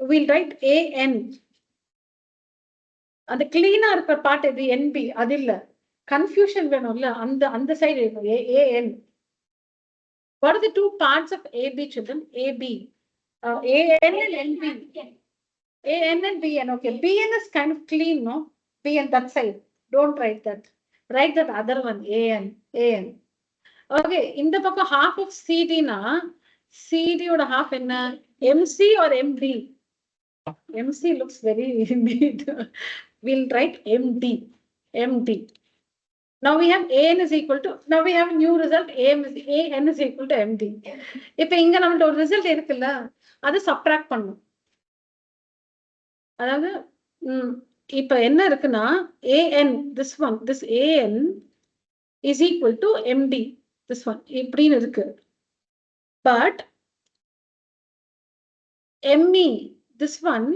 we'll write AN. அந்த கிளீனா இருக்கிற part இது NB, அது இல்ல. Confusion வேணும்ல, அந்த side AN. What are the two parts of AB, children? AB. AN and NB. AN and BN. Okay, BN is kind of clean, no? BN that side. Don't write that. Write that other one, AN. Okay, இந்த பக்கம் half of CD na, CD ஓட half என்ன? MC or MD? MC looks very neat. We'll write MD. Now we have AN is equal to, now we have a new result, AN is equal to MD. இப்போ இங்க நம்மள்ட்ட ஒரு result இருக்குல்ல, அதை subtract பண்ணும். அதாவது இப்போ என்ன இருக்குன்னா AN, this AN is equal to MD, this one, இப்படின்னு இருக்கு. But ME, this one,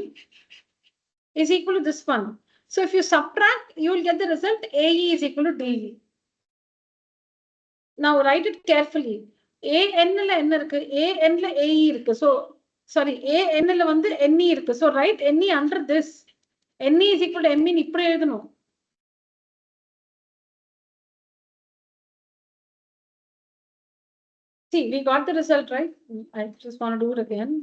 is equal to this one. So if you subtract, you will get the result AE is equal to DE. Now write it carefully. AN ல என்ன இருக்கு? AN ல AE இருக்கு. So sorry, AN ல வந்து NE இருக்கு. So write NE under this. NE is equal to ME இப்படி எழுதணும். See, we got the result, right? I just want to do it again.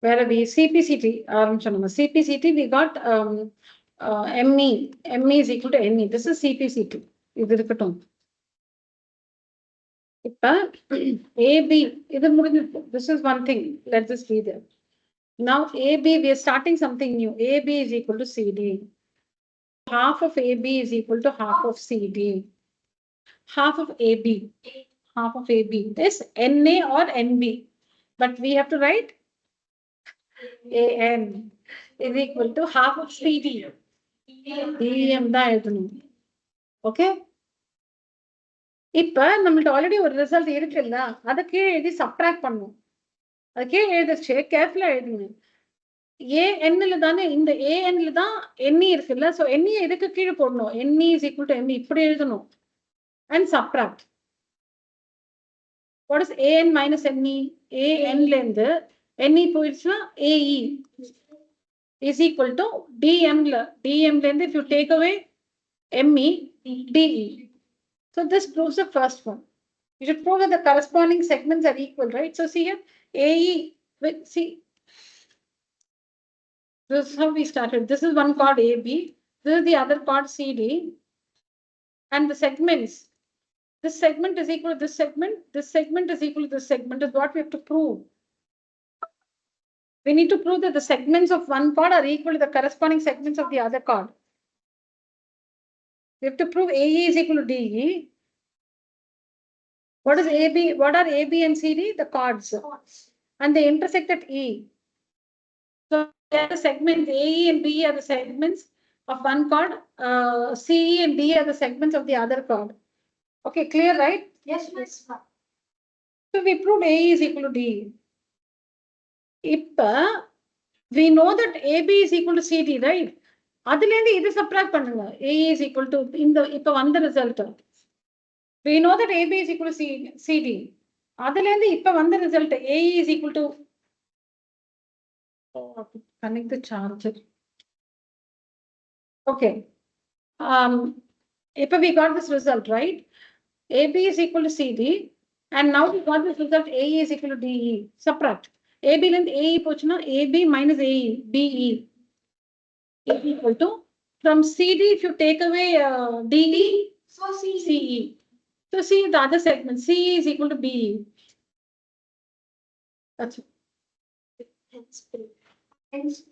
Where are we? CPCT. CPCT, we got ME. ME is equal to NE. This is CPCT. இது இருக்கட்டும். இப்ப AB, இது முடிஞ்சு. This is one thing. Let this be there. Now AB, we are starting something new. AB is equal to CD. Half of AB is equal to half of CD. Half of AB. Half of AB is NA or NB. But we have to write AN is equal to half of CD. DM தான் எழுதணும். Okay, இப்ப நம்மள்ட்ட already ஒரு result இருக்குல்ல, அதை கீழே எழுதி subtract பண்ணும். அது கீழே எழுதிச்சு, கேர்ஃபுல்லா எழுதுங்க. ஏஎன்ல தானே, இந்த ஏஎன்ல தான் எண்ணி இருக்குல்ல, ஸோ எண்ணியை எதுக்கு கீழே போடணும்? எண்ணி இஸ் ஈக்குவல் டு எம்மி இப்படி எழுதணும் and subtract. What is AN minus NE? ஏஎன்ல இருந்து என்இ போயிடுச்சுன்னா AE is equal to dm length if you take away me de. So this proves the first one. You should prove that the corresponding segments are equal, right? So see here, AE with see, this is how we started. This is one chord AB, this is the other chord CD, and the segments, this segment is equal to this segment, this segment is equal to this segment is what we have to prove. We need to prove that the segments of one chord are equal to the corresponding segments of the other chord. We have to prove AE is equal to DE. What is AB? What are AB and CD? The chords. And they intersect at E. So the segments AE and BE are the segments of one chord. CE and D are the segments of the other chord. Okay, clear, right? Yes, miss. So we proved AE is equal to DE. We know that AB is equal to CD, right? அதுலேருந்து இது subtract பண்ணுங்க. AE is equal to இந்த இப்ப வந்த result. We know that AB is equal to CD. அதுலேருந்து இப்ப வந்த result AE is equal to connect the charger. Okay. If we got this result, right? AB is equal to CD, and now we got this result AE is equal to DE. Subtract. AB length AE pochna AB minus AE BE is equal to, from CD if you take away DE, So see. CE. So see the other segment, CE is equal to BE. That's it. Hence,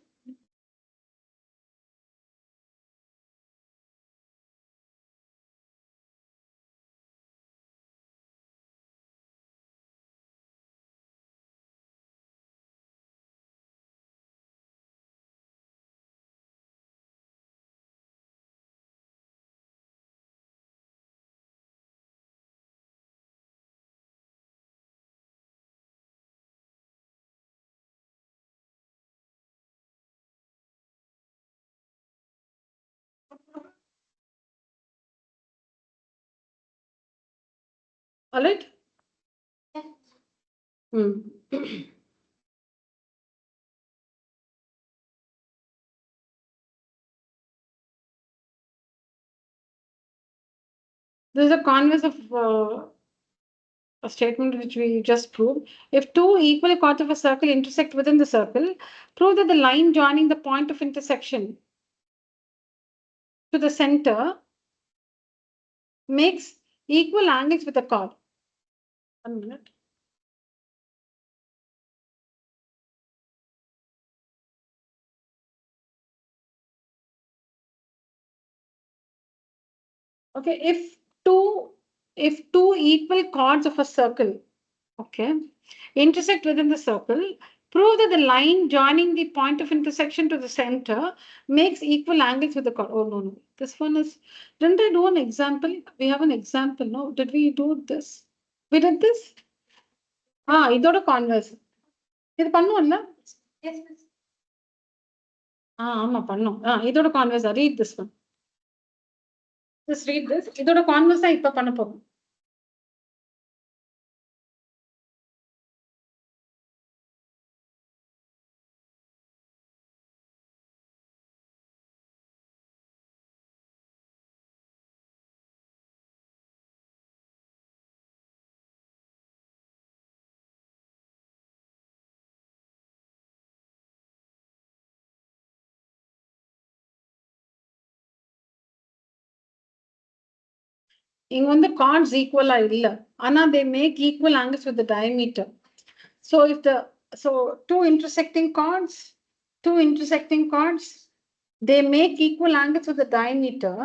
All right. This is a converse of a statement which we just proved. If two equal chords of a circle intersect within the circle, prove that the line joining the point of intersection to the center makes equal angles with the chord. 1 minute. Okay, if two equal chords of a circle, okay, intersect within the circle, prove that the line joining the point of intersection to the center makes equal angles with the chord. Oh, no. This one is, didn't I do an example? We have an example, no? Did we do this? We did this? இதோட converse. இது பண்ணுவோம்ல? yes, miss. ஆமா பண்ணோம். இதோட converse. Read this one. Just read this. இதோட converse தான் இப்ப பண்ண போறோம். இங்க வந்து chords equal இல்ல. ஆனா they make equal angles with the diameter. So if the two intersecting chords, they make equal angles with the diameter.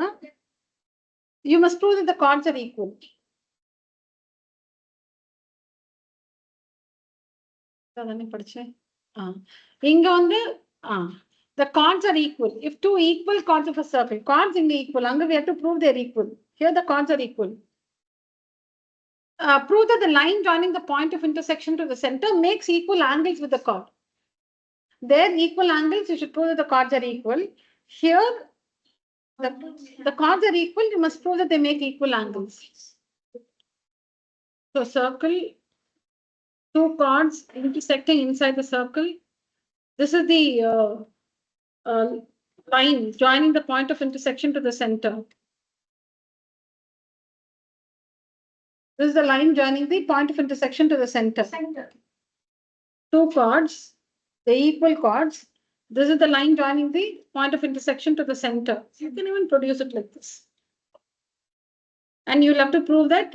You must prove that the chords are equal. இங்க வந்து the chords are equal. If two equal chords of a circle, chords in equal, we have to prove they're equal. Here the chords are equal. Prove that the line joining the point of intersection to the center makes equal angles with the chord. There equal angles, you should prove that the chords are equal. Here the chords are equal, you must prove that they make equal angles. So circle, two chords intersecting inside the circle. This is the line joining the point of intersection to the center. This is the line joining the point of intersection to the center. Two chords, the equal chords. This is the line joining the point of intersection to the center. You can even produce it like this. And you'll have to prove that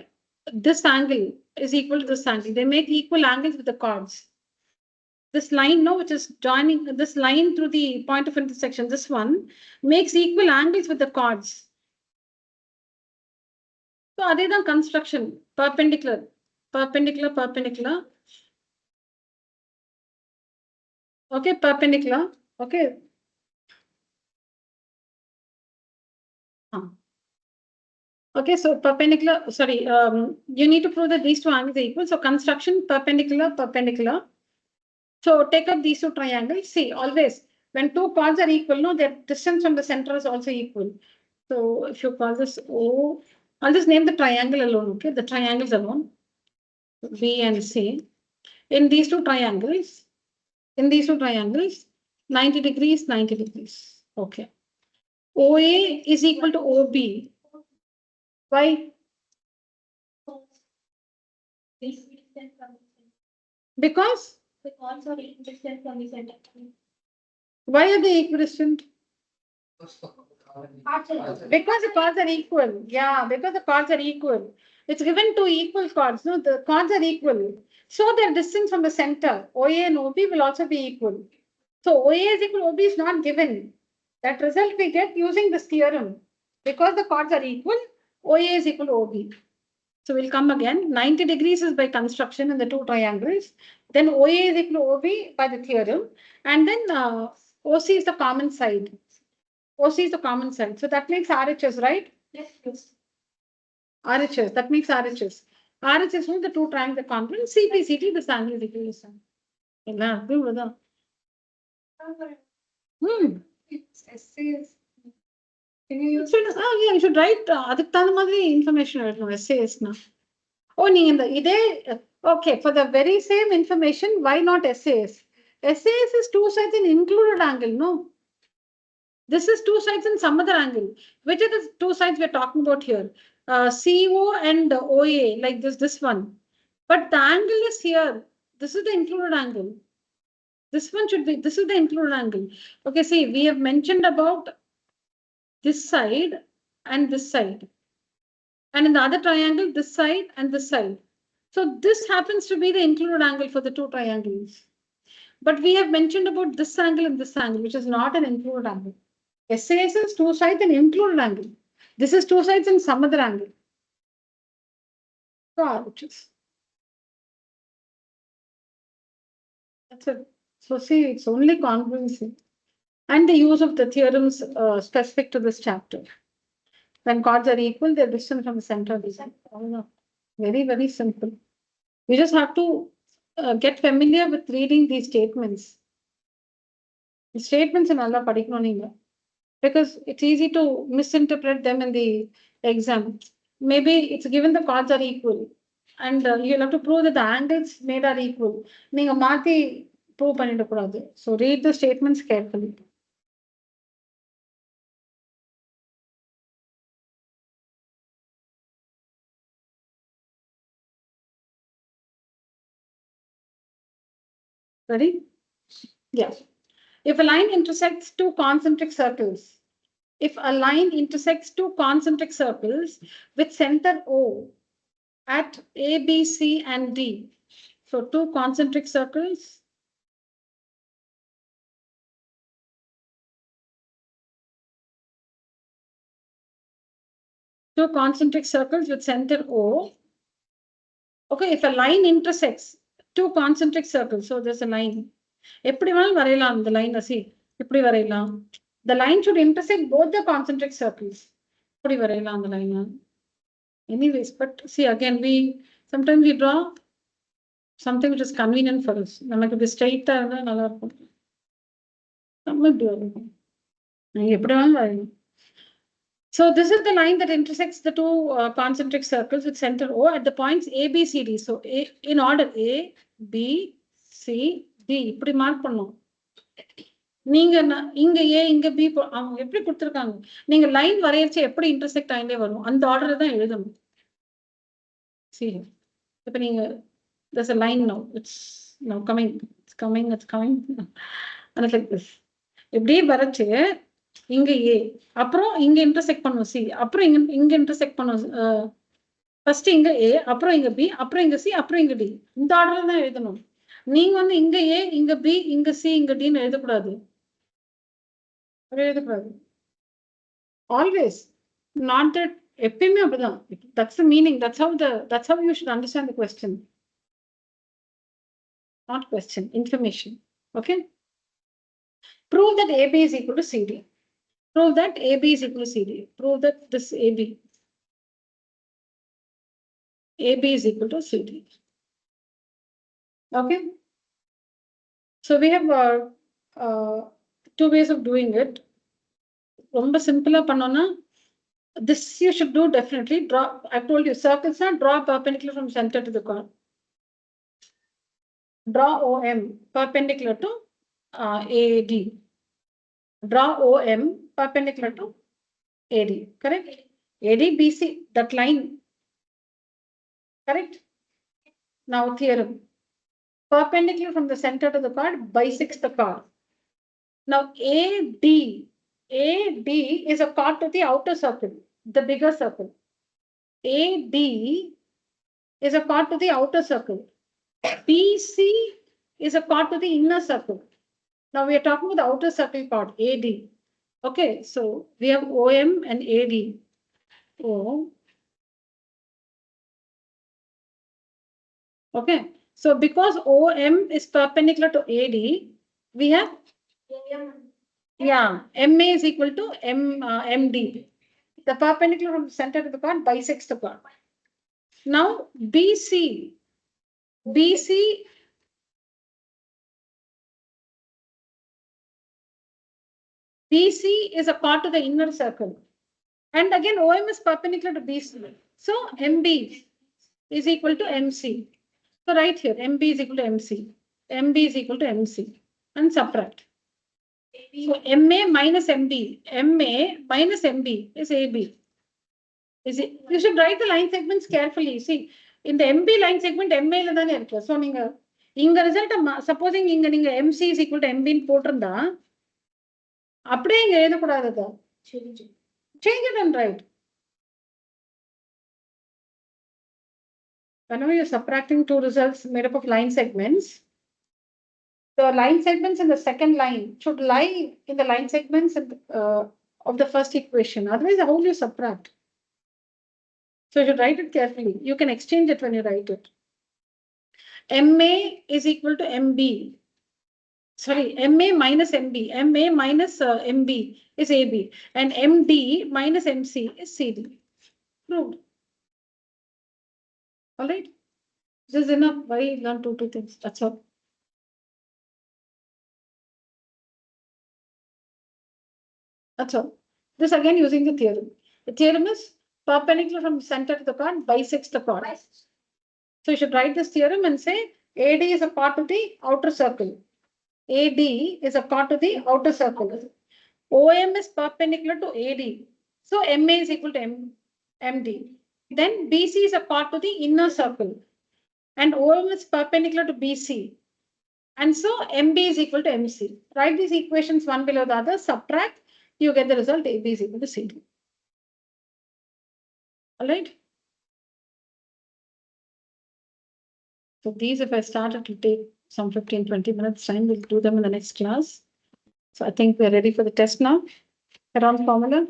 this angle is equal to this angle. They make equal angles with the chords. This line, no, which is joining this line through the point of intersection, this one makes equal angles with the chords. So அதே தான் construction, perpendicular. Okay, perpendicular. Okay. Okay, so perpendicular, sorry, you need to prove that these two angles are equal. So construction, perpendicular. So take up these two triangles. See, always when two chords are equal, no, their distance from the center is also equal. So if you call this O, I'll just name the triangle alone, okay? The triangles alone, B and C. In these two triangles, 90 degrees, 90 degrees. Okay. OA is equal to OB. Why? Because the chords are equidistant from the center. Why are they equidistant? Because the chords are equal. Yeah, because the chords are equal. It's given two equal chords. No, the chords are equal. So their distance from the center, OA and OB, will also be equal. So OA is equal to OB is not given. That result we get using this theorem. Because the chords are equal, OA is equal to OB. So we'll come again. 90 degrees is by construction in the two triangles. Then OA is equal to OB by the theorem. And then OC is the common side. OC is the common side. So that makes RHS, right? Yes. RHS. That makes RHS. RHS means the two triangles are congruent. CPCT, this angle is equal to sun. Essays. You should write அதுக்கு தகுந்த மாதிரி information எழுதணும் essays னா. Okay, for the very same information, why not essays? Essays is two sides in included angle, no? This is two sides in some other angle. Which are the two sides we're talking about here? CO and OA, like this one. But the angle is here. This is the included angle. This one should be, this is the included angle. Okay, see, we have mentioned about this side and this side. And in the other triangle, this side and this side. So this happens to be the included angle for the two triangles. But we have mentioned about this angle and this angle, which is not an included angle. SAS is two sides and included angle. This is two sides and some other angle. So RHS. That's it. So see, it's only congruency. And the use of the theorems specific to this chapter. When chords are equal, they're distant from the center of the center. Very, very simple. You just have to get familiar with reading these statements. The statements in Allah padiknoninga. Because it's easy to misinterpret them in the exam. Maybe it's given the chords are equal. And you'll have to prove that the angles made are equal. Neenga maati prove pannidakudadu. So read the statements carefully. Ready? Yes. If a line intersects two concentric circles, if a line intersects two concentric circles with center O at A, B, C, and D. So two concentric circles. Two concentric circles with center O. Okay, if a line intersects two concentric circles, so there's a line. எப்படி வேணாலும் வரையலாம் அந்த line see இப்படி வரையலாம். The line should intersect both the concentric circles. இப்படி வரையலாம் அந்த line. Anyways, but see again we sometimes we draw something which is convenient for us. நமக்கு இப்படி ஸ்ட்ரெயிட்டா இருந்தா நல்லா இருக்கும். நம்ம இப்படி வரையலாம். எப்படி வேணாலும் வரையலாம். So this is the line that intersects the two concentric circles with center O at the points A, B, C, D. So in order A, B, C, D. இப்படி மார்க் பண்ணும். நீங்க இங்க A, இங்க B அவங்க எப்படி கொடுத்திருக்காங்க? நீங்க line வரையறச்ச எப்படி இன்டர்செக்ட் ஆயிட்டே வரும்? அந்த ஆர்டர்ல தான் எழுதணும். See here. இப்ப நீங்க there's a line now. It's now coming. It's coming. And it's like this. இப்படியே வரைச்சு இங்க A அப்புறம் இங்க இன்டர்செக்ட் பண்ணும் C அப்புறம் இங்க இன்டர்செக்ட் பண்ணும் ஃபர்ஸ்ட் இங்க A அப்புறம் இங்க B அப்புறம் இங்க C அப்புறம் இங்க D இந்த ஆர்டர்ல தான் எழுதணும் நீங்க வந்து இங்க A இங்க B இங்க C இங்க D ன்னு எழுதக்கூடாது always not that எப்பயுமே அப்படிதான் that's the meaning that's how you should understand the question not question information okay prove that AB is equal to CD. Prove that AB is equal to CD. Prove that this AB is equal to CD. Okay. So we have two ways of doing it. Romba simple panona. This you should do definitely. Draw. I told you circles not draw perpendicular from center to the chord. Draw OM perpendicular to AD. Draw OM perpendicular to AD, correct? AD, BC, that line, correct? Now theorem. Perpendicular from the center to the chord bisects the chord. Now AD is a chord to the outer circle, the bigger circle. AD is a chord to the outer circle. BC is a chord to the inner circle. Now we are talking about the outer circle chord, AD. Okay, so we have OM and AD. Okay, so because OM is perpendicular to AD, we have MA is equal to MD. The perpendicular from the center to the chord bisects the chord. Now BC is a chord to the inner circle. And again, OM is perpendicular to BC. So MB is equal to MC. So right here, MB is equal to MC. MB is equal to MC. And subtract. So MA minus MB. MA minus MB is AB. You should write the line segments carefully. See, in the MB line segment, MA la thane irukku. So inga result supposing inga MC is equal to MB ன்னு போட்டிருந்தா அப்படியே இங்க எழுதக்கூடாது change it and write. Whenever you're subtracting two results made up of line segments, the line segments in the second line should lie in the line segments of the first equation. Otherwise, how will you subtract? So you should write it carefully. You can exchange it when you write it. MA is equal to MB. Sorry, MA minus MB. MA minus MB is AB. And MD minus MC is CD. Proved. All right. This is enough. Why learn two things? That's all. That's all. This again using the theorem. The theorem is perpendicular from center to the chord bisects the chord. So you should write this theorem and say AD is a chord to the outer circle. AD is a chord to the outer circle. OM is perpendicular to AD. So MA is equal to MD. Then BC is a chord to the inner circle. And OM is perpendicular to BC. And so MB is equal to MC. Write these equations one below the other, subtract. you get the result AB is equal to CD. All right. So these, if I start, it will take some 15-20 minutes time. We'll do them in the next class. So I think we're ready for the test now. Around formula.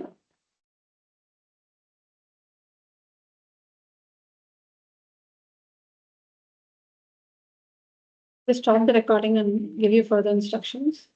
Just stop the recording and give you further instructions.